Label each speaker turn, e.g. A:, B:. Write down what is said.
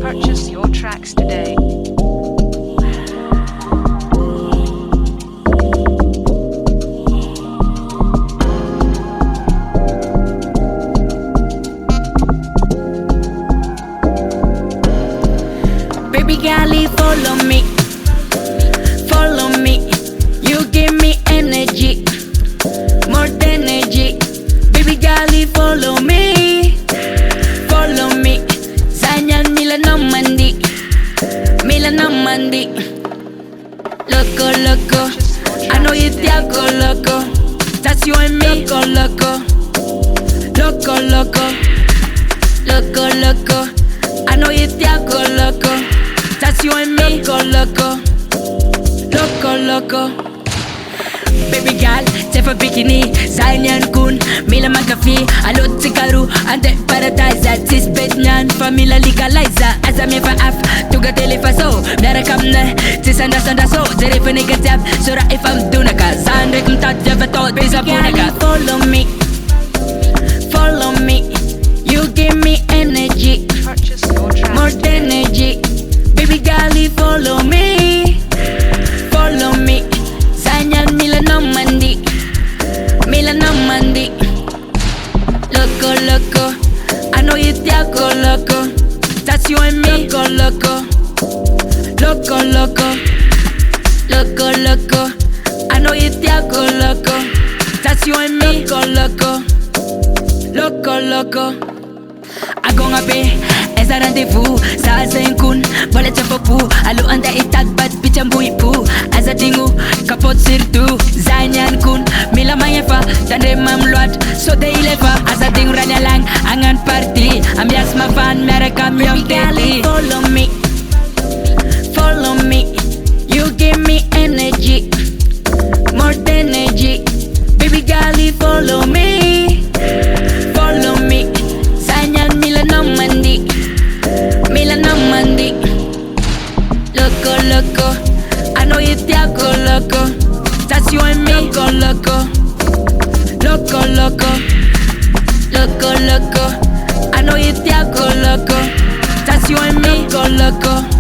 A: Purchase your tracks today.
B: Baby girl, follow me, follow me. You give me energy, more energy. Baby girl, follow me, follow me. Zanyan Milano Mandi, Milano Mandi. Loco, loco, I know you te hago loco. That's you and me, loco, loco, loco, loco, loco, loco. I know you te hago loco. That's you and me, loco, loco, loco, loco. Baby girl, Tefa bikini, Zanyan kun, Mila Makafi, Alot Tikaru, Ante Paradise, Tis Betnyan, Famila Legalizer, Azami fa af, Tuga Telefaso, Nara Kamne, Tis Sanda so, Zerifa Negatab, Sura if I'm Dunaka, Zandek Mtat Javato, Tisa Punaka. Follow me, follow me, you give me energy,
A: Purchase your tracks
B: more
A: today.
B: energy. Baby girl, follow me, follow me. Zanyan Milano Mandi, Milano Mandi. Loco, loco, I know you te hago loco. That's you and me, loco, loco, loco, loco, loco, loco. I know you te hago loco. That's you and me, loco, loco, loco, loco. Ako nga be, esa rendezvous. Sa kun, bala chapapu. Alo anda itag bat pichambuy pu. Asa dingu, kapot sirtu. Zanyan kun, mila mayefa. Tande mamluat, so de ilefa. Asa dingu ranya lang, angan party. Ambias ma fan, merekam yung teli. Follow me, follow me. You give me energy, more energy. Baby girl, follow me, follow me. Zanyan Milano Mandi, Milano Mandi. Loco, loco, I know you te hago loco. That's you and me, loco, loco, loco, loco, loco, loco. I know you te hago loco. That's you and me, loco, loco.